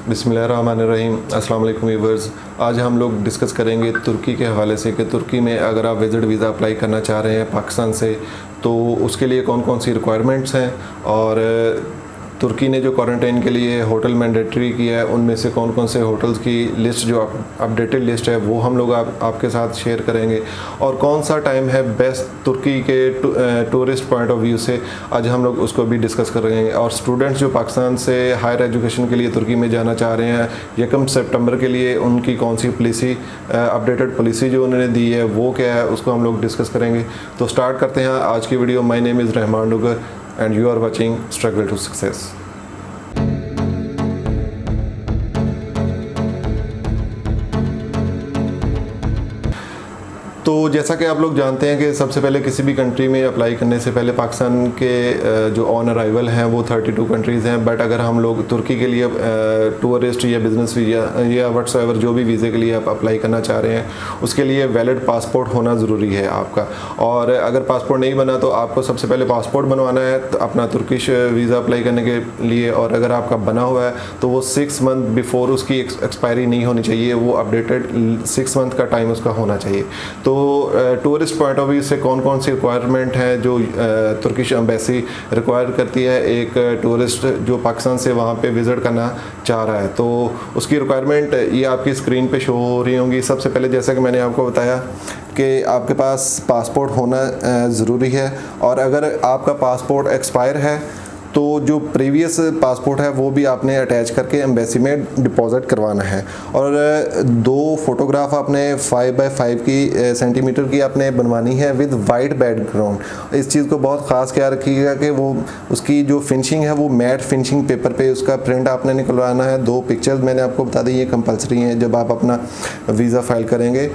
बिस्मिल्लाहिर्रहमानिर्रहीम। अस्सलाम वालेकुम व्यूअर्स। आज हम लोग डिस्कस करेंगे तुर्की के हवाले से कि तुर्की में अगर आप विज़िट वीज़ा अप्लाई करना चाह रहे हैं पाकिस्तान से तो उसके लिए कौन कौन सी रिक्वायरमेंट्स हैं और तुर्की ने जो क्वारंटाइन के लिए होटल मैंडेटरी किया है उनमें से कौन कौन से होटल्स की लिस्ट जो अपडेटेड लिस्ट है वो हम लोग आपके साथ शेयर करेंगे और कौन सा टाइम है बेस्ट तुर्की के टूरिस्ट पॉइंट ऑफ व्यू से आज हम लोग उसको भी डिस्कस करेंगे। और स्टूडेंट्स जो पाकिस्तान से हायर एजुकेशन के लिए तुर्की में जाना चाह रहे हैं 1 सितंबर के लिए उनकी कौन सी पॉलिसी अपडेटेड पॉलिसी जो उन्होंने दी है वो क्या है उसको हम लोग डिस्कस करेंगे। तो स्टार्ट करते हैं आज की video. My name is Rahman Duggar and you are watching Struggle to Success। तो जैसा कि आप लोग जानते हैं कि सबसे पहले किसी भी कंट्री में अप्लाई करने से पहले पाकिस्तान के जो ऑन अराइवल हैं वो 32 कंट्रीज़ हैं। बट अगर हम लोग तुर्की के लिए टूरिस्ट या बिज़नेस वीज़ा या व्हाट्सएवर जो भी वीज़े के लिए आप अप्लाई करना चाह रहे हैं उसके लिए वैलिड पासपोर्ट होना ज़रूरी है आपका। और अगर पासपोर्ट नहीं बना तो आपको सबसे पहले पासपोर्ट बनवाना है तो अपना तुर्किश वीज़ा अप्लाई करने के लिए। और अगर आपका बना हुआ है तो वो 6 मंथ बिफोर उसकी एक्सपायरी नहीं होनी चाहिए, वो अपडेटेड 6 मंथ का टाइम उसका होना चाहिए। तो टूरिस्ट पॉइंट ऑफ व्यू से कौन कौन सी रिक्वायरमेंट है जो तुर्किश एम्बेसी रिक्वायर करती है एक टूरिस्ट जो पाकिस्तान से वहाँ पे विज़िट करना चाह रहा है, तो उसकी रिक्वायरमेंट ये आपकी स्क्रीन पे शो हो रही होंगी। सबसे पहले जैसा कि मैंने आपको बताया कि आपके पास पासपोर्ट होना ज़रूरी है और अगर आपका पासपोर्ट एक्सपायर है तो जो प्रीवियस पासपोर्ट है वो भी आपने अटैच करके एम्बेसी में डिपॉजिट करवाना है। और 2 फोटोग्राफ आपने 5x5 की सेंटीमीटर की आपने बनवानी है विद वाइट बैकग्राउंड। इस चीज़ को बहुत ख़ास ख्याल रखिएगा कि वो उसकी जो फिनिशिंग है वो मैट फिनिशिंग पेपर पे उसका प्रिंट आपने निकलवाना है। 2 पिक्चर्स मैंने आपको बता दी, ये कंपलसरी हैं जब आप अपना वीज़ा फ़ाइल करेंगे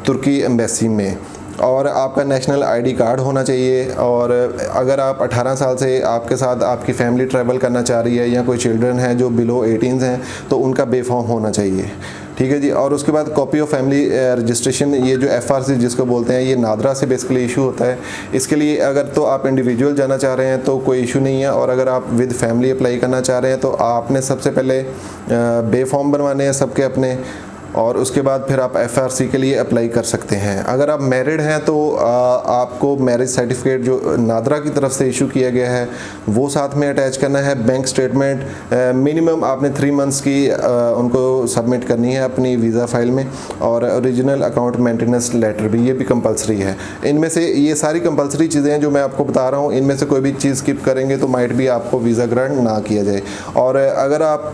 तुर्की एम्बेसी में। और आपका नेशनल आईडी कार्ड होना चाहिए। और अगर आप 18 साल से आपके साथ आपकी फैमिली ट्रैवल करना चाह रही है या कोई चिल्ड्रन है जो बिलो 18 हैं तो उनका बेफॉर्म होना चाहिए, ठीक है जी। और उसके बाद कॉपी ऑफ फैमिली रजिस्ट्रेशन, ये जो FRC जिसको बोलते हैं, ये नादरा से बेसिकली इशू होता है। इसके लिए अगर तो आप इंडिविजुअल जाना चाह रहे हैं तो कोई इशू नहीं है। और अगर आप विद फैमिली अप्लाई करना चाह रहे हैं तो आपने सबसे पहले बेफॉर्म बनवाने हैं सबके अपने और उसके बाद फिर आप FRC के लिए अप्लाई कर सकते हैं। अगर आप मैरिड हैं तो आपको मैरिज सर्टिफिकेट जो नादरा की तरफ से इशू किया गया है वो साथ में अटैच करना है। बैंक स्टेटमेंट मिनिमम आपने 3 मंथ्स की उनको सबमिट करनी है अपनी वीज़ा फाइल में। और ओरिजिनल अकाउंट मेंटेनेंस लेटर भी, ये भी कंपलसरी है। इनमें से ये सारी कंपलसरी चीज़ें हैं जो मैं आपको बता रहा हूँ, इनमें से कोई भी चीज़ स्किप करेंगे तो माइट भी आपको वीज़ा ग्रांट ना किया जाए। और अगर आप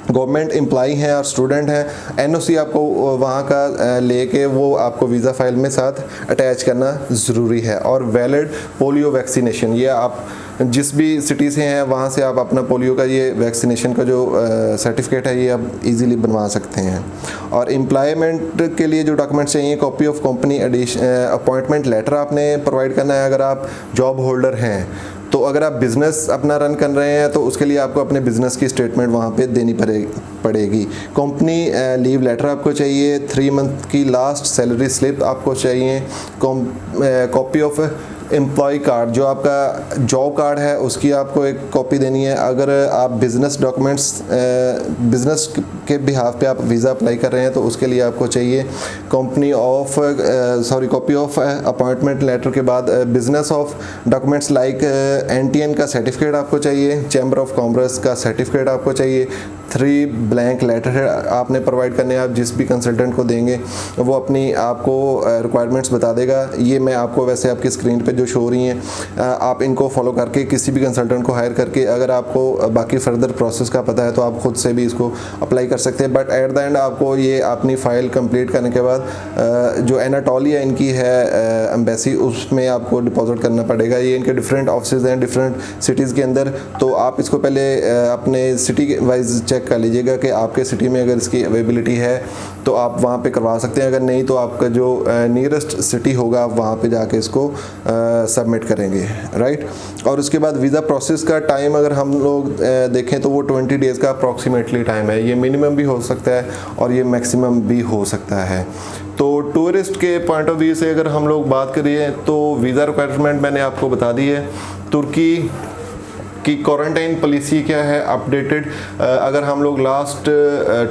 गवर्नमेंट एम्प्लॉई हैं और स्टूडेंट हैं, NOC आपको वहाँ का लेके वो आपको वीज़ा फाइल में साथ अटैच करना ज़रूरी है। और वैलिड पोलियो वैक्सीनेशन, ये आप जिस भी सिटी से हैं वहाँ से आप अपना पोलियो का ये वैक्सीनेशन का जो सर्टिफिकेट है ये आप इजीली बनवा सकते हैं। और एम्प्लॉयमेंट के लिए जो डॉक्यूमेंट्स चाहिए, copy of company appointment letter आपने प्रोवाइड करना है अगर आप जॉब होल्डर हैं। तो अगर आप बिज़नेस अपना रन कर रहे हैं तो उसके लिए आपको अपने बिज़नेस की स्टेटमेंट वहाँ पे देनी पड़ेगी। कंपनी लीव लेटर आपको चाहिए, 3 मंथ की लास्ट सैलरी स्लिप आपको चाहिए, कॉपी ऑफ एम्प्लॉय कार्ड जो आपका जॉब कार्ड है उसकी आपको एक कॉपी देनी है। अगर आप बिज़नेस डॉक्यूमेंट्स बिज़नेस के बिहाफ पे आप वीज़ा अप्लाई कर रहे हैं तो उसके लिए आपको चाहिए कॉपी ऑफ अपॉइंटमेंट लेटर के बाद business of documents like NTN का सर्टिफिकेट आपको चाहिए, चैम्बर ऑफ कॉमर्स का सर्टिफिकेट आपको चाहिए। 3 ब्लैंक लेटर आपने प्रोवाइड करने हैं। आप जिस भी कंसल्टेंट को देंगे वो अपनी आपको रिक्वायरमेंट्स बता देगा। ये मैं आपको वैसे आपकी स्क्रीन पे जो शो हो रही हैं आप इनको फॉलो करके किसी भी कंसल्टेंट को हायर करके अगर आपको बाकी फर्दर प्रोसेस का पता है तो आप खुद से भी इसको अप्लाई कर सकते हैं। बट एट द एंड आपको ये अपनी फ़ाइल कंप्लीट करने के बाद जो एनाटोलिया इनकी है एम्बेसी उसमें आपको डिपॉजिट करना पड़ेगा। ये इनके डिफरेंट ऑफिस हैं डिफरेंट सिटीज़ के अंदर, तो आप इसको पहले अपने सिटी वाइज चेक कर लीजिएगा कि आपके सिटी में अगर इसकी अवेलेबिलिटी है तो आप वहाँ पे करवा सकते हैं। अगर नहीं तो आपका जो नियरेस्ट सिटी होगा आप वहाँ पे जाके इसको सबमिट करेंगे, राइट। और उसके बाद वीज़ा प्रोसेस का टाइम अगर हम लोग देखें तो वो 20 डेज़ का अप्रॉक्सीमेटली टाइम है। ये मिनिमम भी हो सकता है और ये मैक्सिमम भी हो सकता है। तो टूरिस्ट के पॉइंट ऑफ व्यू से अगर हम लोग बात करें तो वीज़ा रिक्वायरमेंट मैंने आपको बता दी है। तुर्की कि क्वारंटाइन पॉलिसी क्या है अपडेटेड। अगर हम लोग लास्ट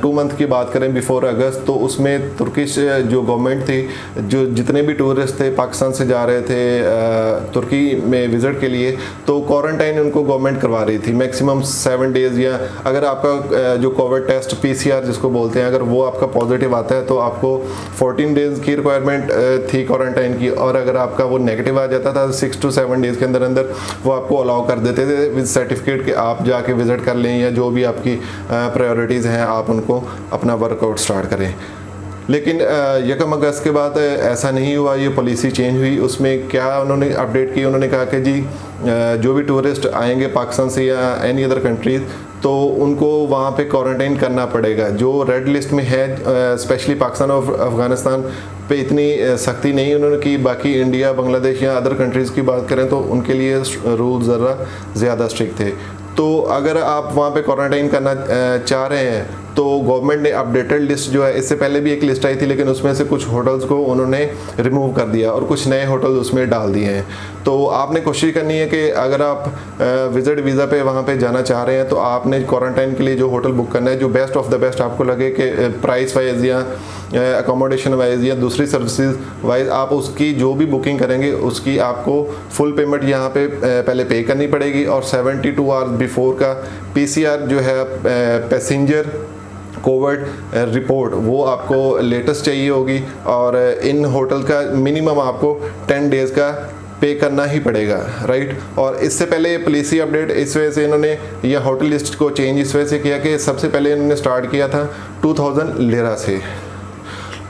2 मंथ की बात करें बिफोर अगस्त, तो उसमें तुर्किश जो गवर्नमेंट थी, जो जितने भी टूरिस्ट थे पाकिस्तान से जा रहे थे तुर्की में विज़िट के लिए, तो क्वारंटाइन उनको गवर्नमेंट करवा रही थी मैक्सिमम 7 डेज़। या अगर आपका जो कोविड टेस्ट PCR जिसको बोलते हैं, अगर वो आपका पॉजिटिव आता है तो आपको 14 डेज़ की रिक्वायरमेंट थी क्वारंटाइन की, और अगर आपका वो नेगेटिव आ जाता था 6 to 7 डेज़ के अंदर अंदर वो आपको अलाउ कर देते थे विद सर्टिफिकेट कि आप जाके विज़िट कर लें, या जो भी आपकी प्रायोरिटीज़ हैं आप उनको अपना वर्कआउट स्टार्ट करें। लेकिन 1 अगस्त के बाद ऐसा नहीं हुआ, ये पॉलिसी चेंज हुई। उसमें क्या उन्होंने अपडेट की, उन्होंने कहा कि जी जो भी टूरिस्ट आएंगे पाकिस्तान से या एनी अदर कंट्रीज़, तो उनको वहाँ पे क्वारंटाइन करना पड़ेगा। जो रेड लिस्ट में है स्पेशली पाकिस्तान और अफ़गानिस्तान पे इतनी सख्ती नहीं उन्होंने की, बाकी इंडिया, बांग्लादेश या अदर कंट्रीज़ की बात करें तो उनके लिए रूल ज़रा ज़्यादा स्ट्रिक्ट थे। तो अगर आप वहाँ पे क्वारंटाइन करना चाह रहे हैं तो गवर्नमेंट ने अपडेटेड लिस्ट जो है, इससे पहले भी एक लिस्ट आई थी लेकिन उसमें से कुछ होटल्स को उन्होंने रिमूव कर दिया और कुछ नए होटल्स उसमें डाल दिए हैं। तो आपने कोशिश करनी है कि अगर आप विजिट वीज़ा पे वहाँ पे जाना चाह रहे हैं तो आपने क्वारंटाइन के लिए जो होटल बुक करना है, जो बेस्ट ऑफ द बेस्ट आपको लगे कि प्राइस वाइज या अकोमोडेशन वाइज या दूसरी सर्विसेज वाइज, आप उसकी जो भी बुकिंग करेंगे उसकी आपको फुल पेमेंट यहाँ पे पहले पे करनी पड़ेगी। और 72 आवर्स बिफोर का PCR जो है पैसेंजर कोविड रिपोर्ट वो आपको लेटेस्ट चाहिए होगी, और इन होटल का मिनिमम आपको 10 डेज़ का पे करना ही पड़ेगा, राइट। और इससे पहले ये पॉलिसी अपडेट इस वजह से इन्होंने यह होटल लिस्ट को चेंज इस वजह से किया कि सबसे पहले इन्होंने स्टार्ट किया था 2000 लिरा से।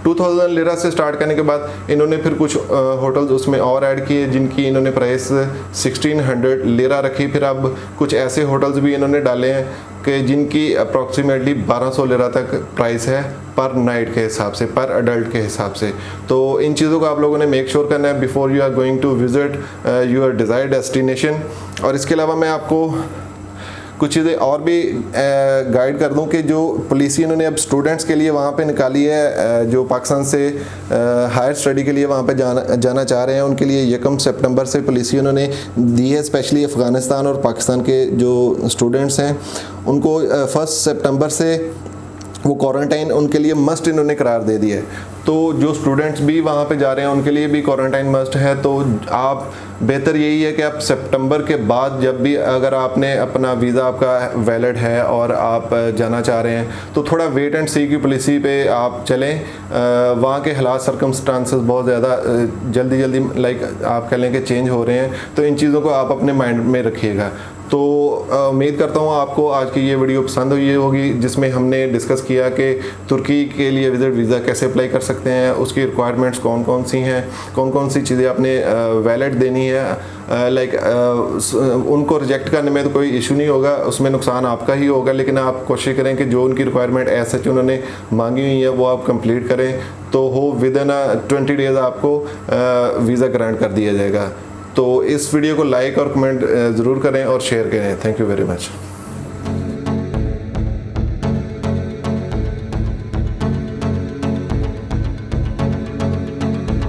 2000 लिरा से स्टार्ट करने के बाद इन्होंने फिर कुछ होटल्स उसमें और ऐड किए जिनकी इन्होंने प्राइस 1600 लिरा रखी। फिर अब कुछ ऐसे होटल्स भी इन्होंने डाले हैं कि जिनकी अप्रॉक्सीमेटली 1200 लिरा तक प्राइस है पर नाइट के हिसाब से, पर अडल्ट के हिसाब से। तो इन चीज़ों को आप लोगों ने मेक श्योर करना है before you are going to visit your desired destination. और इसके अलावा मैं आपको कुछ चीज़ें और भी गाइड कर दूं कि जो पॉलिसी इन्होंने अब स्टूडेंट्स के लिए वहाँ पे निकाली है, जो पाकिस्तान से हायर स्टडी के लिए वहाँ पे जाना चाह रहे हैं, उनके लिए 1 सितंबर से पॉलिसी उन्होंने दी है। स्पेशली अफ़गानिस्तान और पाकिस्तान के जो स्टूडेंट्स हैं उनको 1 सितंबर से वो क्वारंटाइन उनके लिए मस्ट इन्होंने करार दे दिया है। तो जो स्टूडेंट्स भी वहाँ पे जा रहे हैं उनके लिए भी क्वारंटाइन मस्ट है। तो आप बेहतर यही है कि आप सितंबर के बाद जब भी अगर आपने अपना वीज़ा आपका वैलिड है और आप जाना चाह रहे हैं तो थोड़ा वेट एंड सी की पॉलिसी पे आप चलें। वहाँ के हालात सर्कमस्टांसेस बहुत ज़्यादा जल्दी लाइक आप कह लें कि चेंज हो रहे हैं, तो इन चीज़ों को आप अपने माइंड में रखिएगा। तो उम्मीद करता हूँ आपको आज की ये वीडियो पसंद हुई होगी, जिसमें हमने डिस्कस किया कि तुर्की के लिए विजिट वीज़ा कैसे अप्लाई कर सकते हैं, उसकी रिक्वायरमेंट्स कौन कौन सी हैं, कौन कौन सी चीज़ें आपने वैलिड देनी है। लाइक उनको रिजेक्ट करने में तो कोई इशू नहीं होगा, उसमें नुकसान आपका ही होगा, लेकिन आप कोशिश करें कि जो उनकी रिक्वायरमेंट ऐसे जो उन्होंने मांगी हुई है वो आप कंप्लीट करें, तो हो विद इन 20 डेज़ आपको वीज़ा ग्रांट कर दिया जाएगा। तो इस वीडियो को लाइक और कमेंट ज़रूर करें और शेयर करें। Thank you very much.